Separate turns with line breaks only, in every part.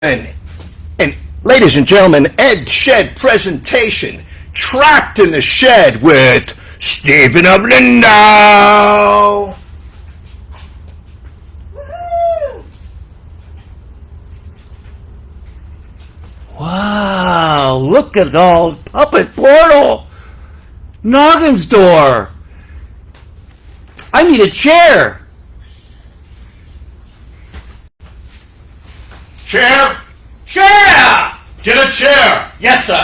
And ladies and gentlemen, Ed Shed presentation, Trapped in the Shed with Stephen of Lindow. Wow, look at the old puppet portal. Noggin's door. I need a chair.
Chair!
Chair!
Get a chair!
Yes, sir.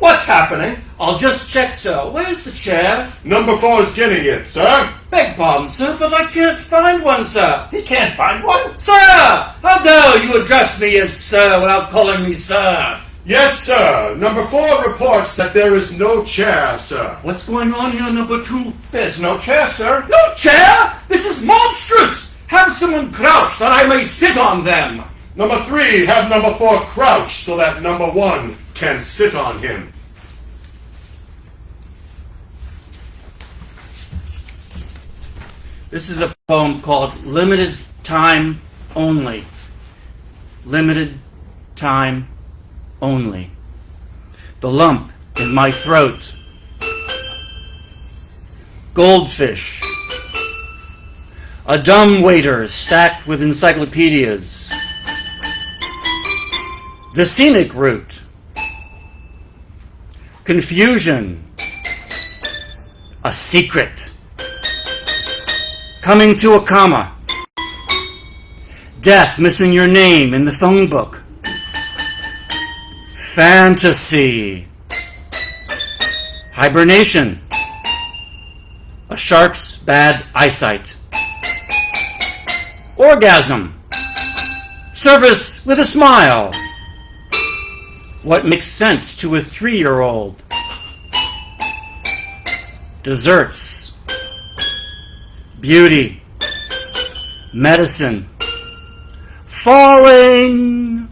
What's happening? I'll just check, sir. Where's the chair?
Number 4 is getting it, sir.
Beg pardon, sir, but I can't find one, sir.
He can't find one?
Sir! How dare you address me as sir without calling me sir?
Yes, sir. Number 4 reports that there is no chair, sir.
What's going on here, number 2?
There's no chair, sir.
No chair? This is monstrous! Have someone crouch that I may sit on them.
Number 3, have number 4 crouch so that number 1 can sit on him.
This is a poem called Limited Time Only. Limited Time Only. The lump in my throat. Goldfish. A dumbwaiter stacked with encyclopedias. The scenic route. Confusion. A secret. Coming to a comma. Death missing your name in the phone book. Fantasy. Hibernation. A shark's bad eyesight. Orgasm. Service with a smile. What makes sense to a 3-year-old? Desserts. Beauty. Medicine. Falling.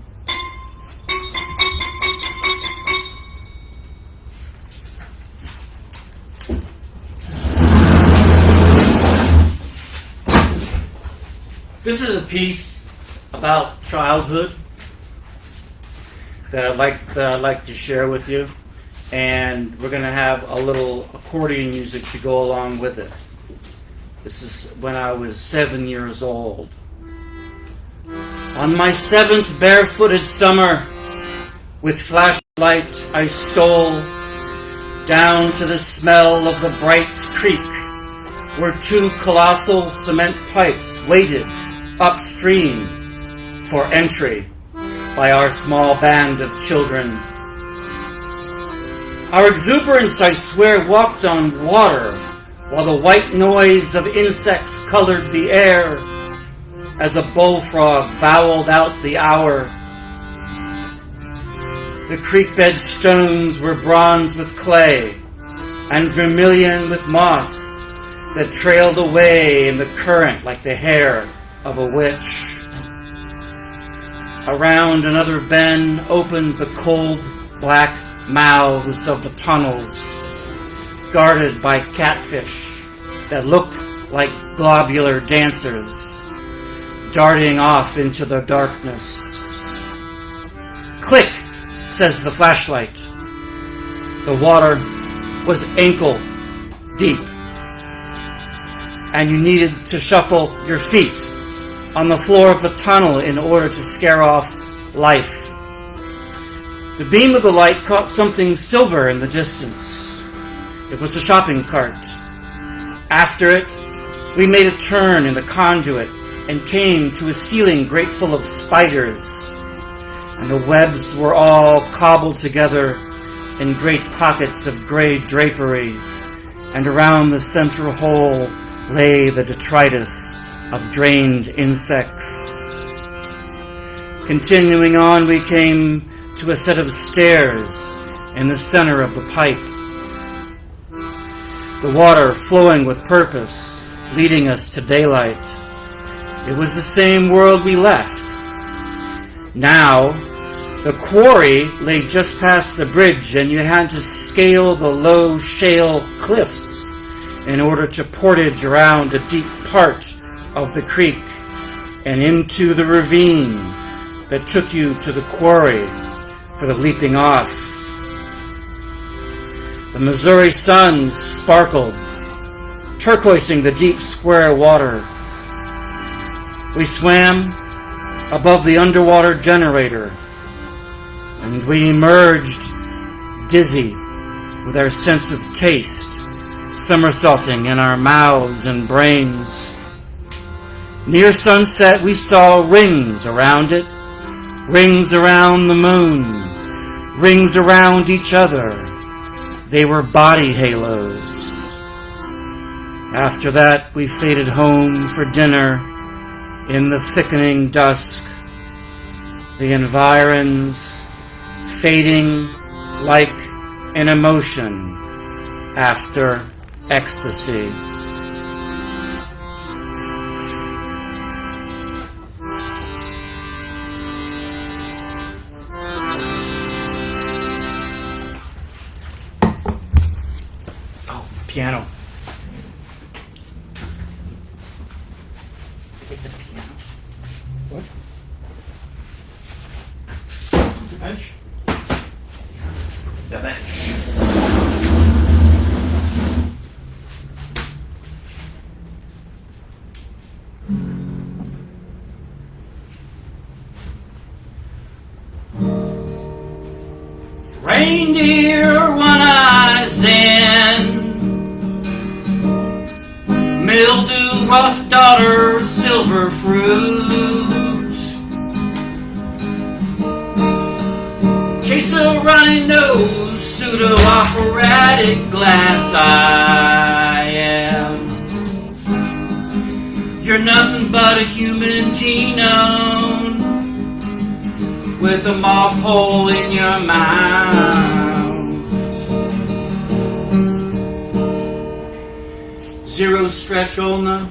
This is a piece about childhood that I'd like to share with you, and we're going to have a little accordion music to go along with it. This is when I was 7 years old. On my 7th barefooted summer, with flashlight I stole down to the smell of the bright creek, where 2 colossal cement pipes waited upstream for entry by our small band of children. Our exuberance, I swear, walked on water, while the white noise of insects colored the air as a bullfrog voweled out the hour. The creek-bed stones were bronze with clay and vermilion with moss that trailed away in the current like the hair of a witch. Around another bend opened the cold black mouths of the tunnels, guarded by catfish that looked like globular dancers, darting off into the darkness. Click, says the flashlight. The water was ankle deep, and you needed to shuffle your feet on the floor of the tunnel in order to scare off life. The beam of the light caught something silver in the distance. It was a shopping cart. After it, we made a turn in the conduit and came to a ceiling grate full of spiders, and the webs were all cobbled together in great pockets of gray drapery, and around the central hole lay the detritus of drained insects. Continuing on, we came to a set of stairs in the center of the pipe, the water flowing with purpose, leading us to daylight. It was the same world we left. Now, the quarry lay just past the bridge, and you had to scale the low shale cliffs in order to portage around a deep part of the creek and into the ravine that took you to the quarry for the leaping off. The Missouri sun sparkled, turquoising the deep square water. We swam above the underwater generator, and we emerged dizzy with our sense of taste somersaulting in our mouths and brains. Near sunset, we saw rings around it, rings around the moon, rings around each other. They were body halos. After that, we faded home for dinner in the thickening dusk, the environs fading like an emotion after ecstasy. Oh, piano. Take the piano.
What? The bench?
The bench. Reindeer, one-eyes in, mildew, rough daughter, silver fruit, chase a runny nose, pseudo-operatic glass I am. You're nothing but a human genome with a moth hole in your mouth. Zero stretch ulna,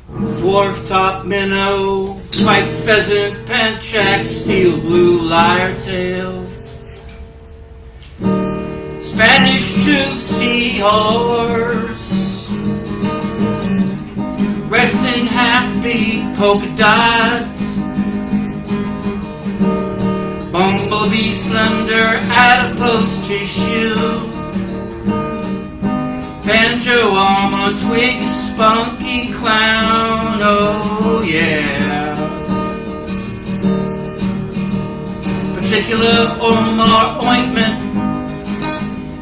dwarf top minnow, white pheasant, penchack, steel blue lyre tail, Spanish tooth seahorse, resting half-beat polka dot, bumblebee slender adipose tissue, banjo arm on twig, spunky clown, oh yeah. Particular Omar ointment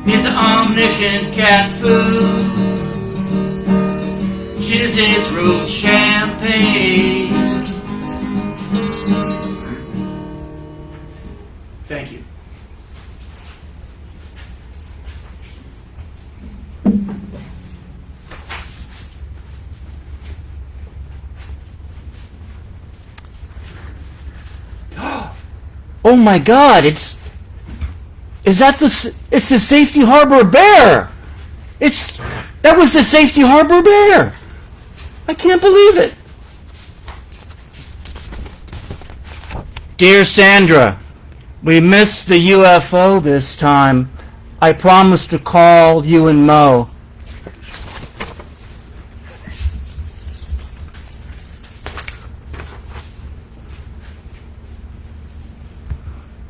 is omniscient cat food. Jizzit throat champagne. Thank you. Oh my God! It's the Safety Harbor Bear. That was the Safety Harbor Bear. I can't believe it. Dear Sandra, we missed the UFO this time. I promised to call you and Mo.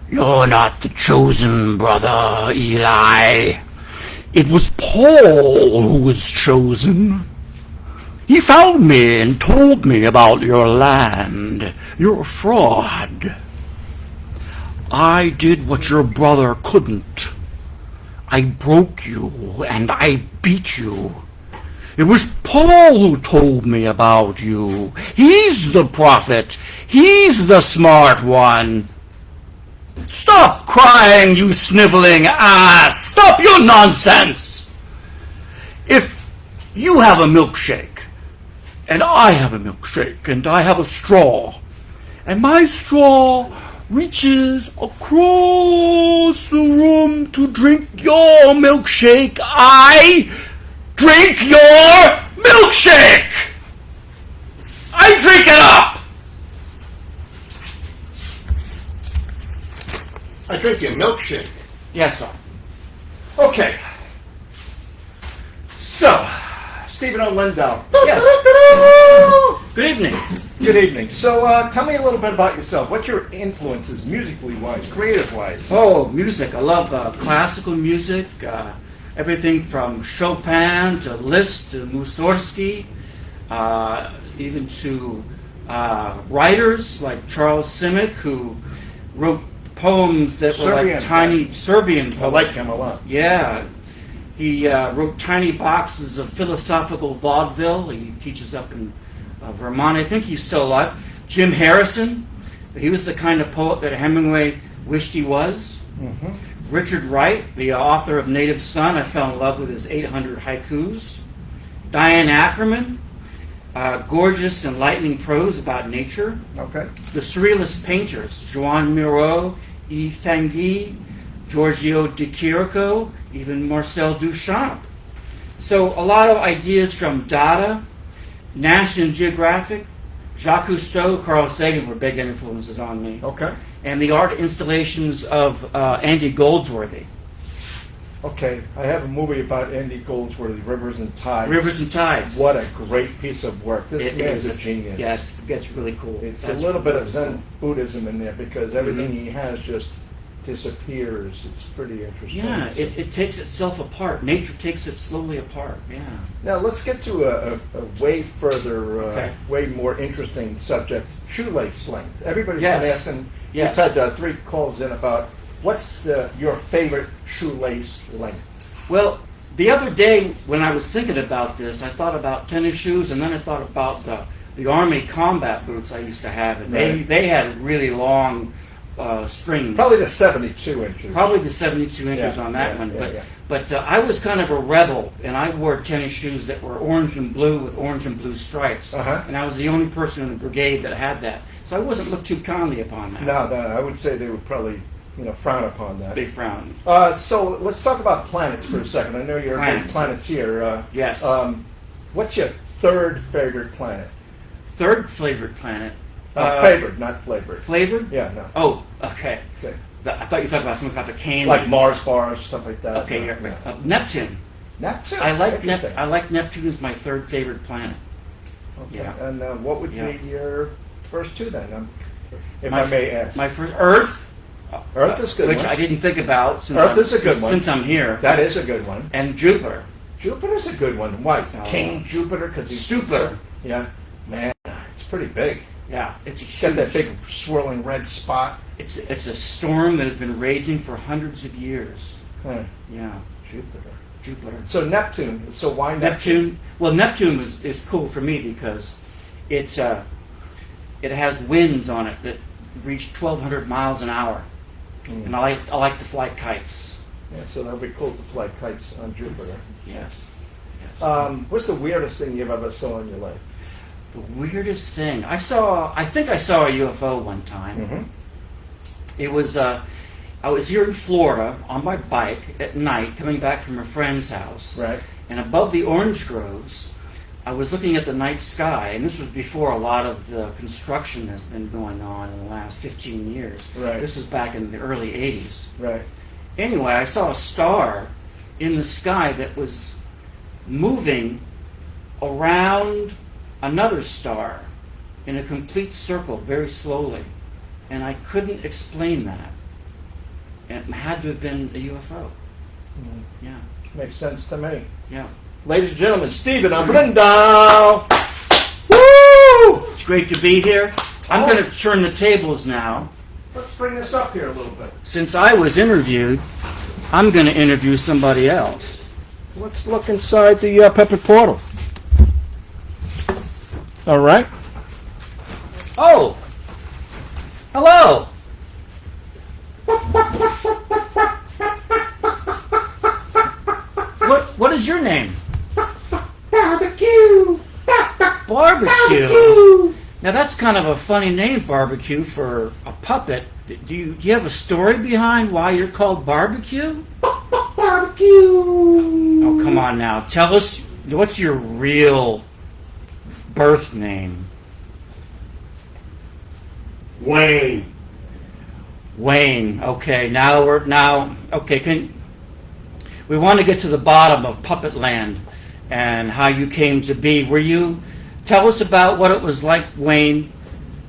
You're not the chosen brother, Eli. It was Paul who was chosen. He found me and told me about your land. You're a fraud. I did what your brother couldn't. I broke you and I beat you. It was Paul who told me about you. He's the prophet. He's the smart one. Stop crying, you sniveling ass! Stop your nonsense! If you have a milkshake, and I have a milkshake, and I have a straw, and my straw reaches across the room to drink your milkshake, I drink your milkshake! I drink it up!
I drink your milkshake.
Yes, sir.
Okay. So, Stephen O. Lindow.
Yes. Good evening.
Good evening. So tell me a little bit about yourself. What's your influences musically wise, creative wise?
Oh, music. I love classical music. Everything from Chopin to Liszt to Mussorgsky, even to writers like Charles Simic, who wrote poems that were
Serbian
like tiny Serbian poems.
I like him a lot.
Yeah. He wrote tiny boxes of philosophical vaudeville. He teaches up in Vermont. I think he's still alive. Jim Harrison. He was the kind of poet that Hemingway wished he was.
Mm-hmm.
Richard Wright, the author of Native Son. I fell in love with his 800 haikus. Diane Ackerman. Gorgeous, enlightening prose about nature.
Okay.
The Surrealist painters, Joan Miro, Yves Tanguy, Giorgio de Chirico, even Marcel Duchamp. So a lot of ideas from Dada, National Geographic, Jacques Cousteau, Carl Sagan were big influences on me.
Okay.
And the art installations of Andy Goldsworthy.
Okay. I have a movie about Andy Goldsworthy, Rivers and Tides.
Rivers and Tides.
What a great piece of work. This
It
man's
is.
a genius.
Yeah, it's really cool.
It's
That's
a little bit of
really
Zen
cool.
Buddhism in there because everything he has just disappears. It's pretty interesting.
Yeah, it takes itself apart. Nature takes it slowly apart. Yeah.
Now let's get to a way further,
Okay.
way more interesting subject: shoelace length. Everybody's
Yes.
been asking.
Yes.
We've had 3 calls in about what's your favorite shoelace length.
Well, the other day when I was thinking about this, I thought about tennis shoes, and then I thought about the Army combat boots I used to have, and
Right.
they had really long strings.
Probably the 72 inches.
Probably the 72 inches
Yeah,
on that
yeah,
one.
yeah,
But I was kind of a rebel, and I wore tennis shoes that were orange and blue with orange and blue stripes.
Uh-huh.
And I was the only person in the brigade that had that. So I wasn't looked too kindly upon that.
No, I would say they would probably frown upon that.
They frowned.
So let's talk about planets for a second. I know you're a big
Planets.
planeteer.
Yes.
What's your third favorite planet?
Third favorite planet.
Favored, not flavored.
Flavored?
Yeah, no.
Oh, okay.
Okay.
I thought you were talking about something about the cane.
Like Mars bars, stuff like that.
Okay,
Yeah.
yeah. Neptune.
Neptune.
I like
Interesting.
I like Neptune as my third favorite planet.
Okay.
Yeah.
And what would
Yeah.
be your first 2 then? If
My-
I may ask.
My first Earth.
Earth is a good
which
one.
I didn't think about since
Earth is a good one.
since I'm here.
That is a good one.
And Jupiter.
Jupiter's a good one. Why?
Oh.
King Jupiter? Because he's
Stupid.
Yeah. Man, it's pretty big.
Yeah, it's
He's got that
huge.
big swirling red spot.
It's a storm that has been raging for hundreds of years.
Huh.
Yeah,
Jupiter.
Jupiter.
So Neptune. So why
Neptune. Well, Neptune is cool for me because it has winds on it that reach 1,200 miles an hour, and I like to fly kites.
Yeah, so that would be cool to fly kites on Jupiter.
Yes.
What's the weirdest thing you've ever saw in your life?
The weirdest thing I think I saw a UFO one time.
Mm-hmm.
It was I was here in Florida on my bike at night coming back from a friend's house.
Right.
And above the orange groves, I was looking at the night sky, and this was before a lot of the construction has been going on in the last 15 years.
Right.
This was back in the early 80s.
Right.
Anyway, I saw a star in the sky that was moving around another star in a complete circle very slowly. And I couldn't explain that. And it had to have been a UFO. Yeah,
Makes sense to me.
yeah.
Ladies and gentlemen, Stephen, I'm Lindow. Woo!
It's great to be here. I'm going to turn the tables now.
Let's bring this up here a little bit.
Since I was interviewed, I'm going to interview somebody else.
Let's look inside the Pepper Portal. All right.
Oh! Hello! What is your name?
Barbecue.
Barbecue. Now that's kind of a funny name, Barbecue, for a puppet. Do you have a story behind why you're called Barbecue?
Barbecue.
Oh, come on now. Tell us, what's your real birth name?
Wayne.
Wayne. Okay, we want to get to the bottom of Puppet Land and how you came to be. Were you Tell us about what it was like, Wayne,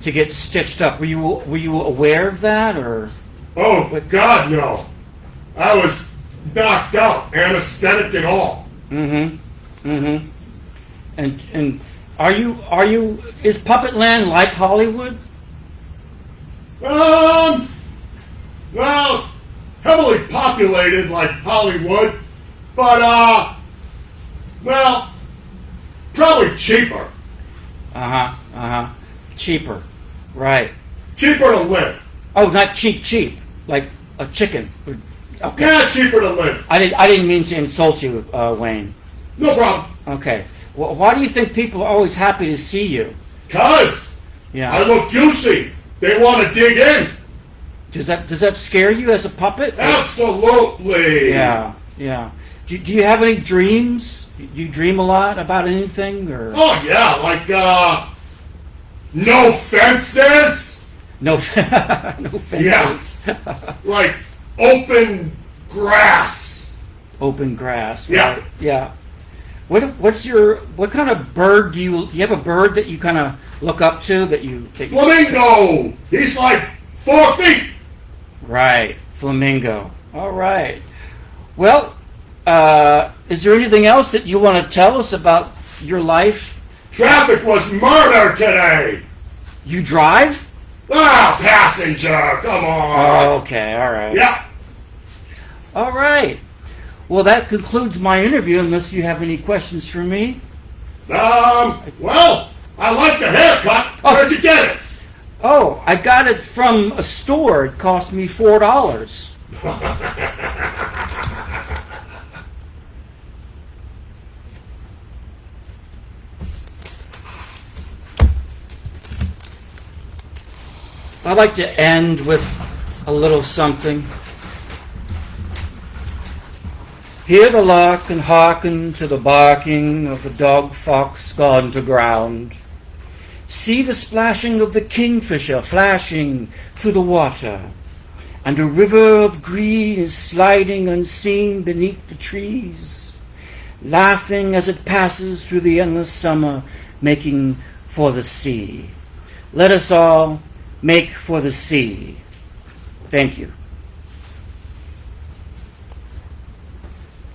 to get stitched up. Were you aware of that, or?
Oh, God, no. I was knocked out, anesthetic and all.
Mm-hmm. Mm-hmm. And is Puppetland like Hollywood?
Well, it's heavily populated like Hollywood, but, well, probably cheaper.
Cheaper. Right.
Cheaper to live.
Oh, not cheap, like a chicken. Okay.
Yeah, cheaper to live.
I didn't mean to insult you, Wayne.
No problem.
Okay. Well, why do you think people are always happy to see you?
'Cause
Yeah.
I look juicy. They want to dig in.
Does that scare you as a puppet?
Absolutely.
Yeah. Do you have any dreams? Do you dream a lot about anything, or?
Oh, yeah, like, no fences.
No, no fences.
Yes. Like open grass.
Open grass.
Yeah.
Right? Yeah. What kind of bird do you have a bird that you kind of look up to that you?
Flamingo. He's like 4 feet.
Right. Flamingo. All right. Well, is there anything else that you want to tell us about your life?
Traffic was murder today.
You drive?
Ah, passenger. Come on.
Oh, okay. All right.
Yeah.
All right. Well, that concludes my interview, unless you have any questions for me.
Well, I like the haircut. Where'd you get it?
Oh, I got it from a store. It cost me $4. I'd like to end with a little something. Hear the lark and hearken to the barking of the dog fox gone to ground. See the splashing of the kingfisher flashing through the water, and a river of green is sliding unseen beneath the trees, laughing as it passes through the endless summer, making for the sea. Let us all make for the sea. Thank you.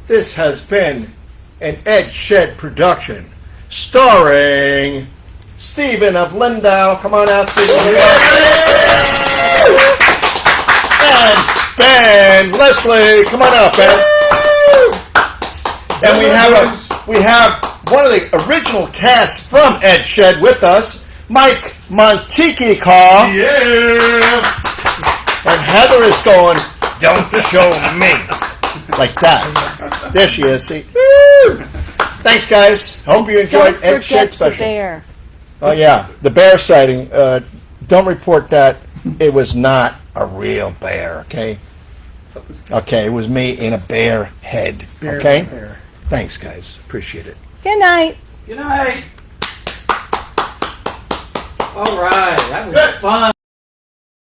This has been an Ed Shed production, starring Stephen of Lindow. Come on out, Stephen. And Ben Leslie. Come on up, Ben. And we have one of the original cast from Ed Shed with us, Mike Montique.
Yeah.
And Heather is going, "Don't show me." Like that. There she is. See? Woo! Thanks, guys. Hope you enjoyed Ed Shed special.
The bear.
Oh, yeah. The bear sighting. Don't report that. It was not a real bear, okay? Okay, it was me in a bear head. Okay? Thanks, guys. Appreciate it.
Good night.
Good night. All right. That was fun.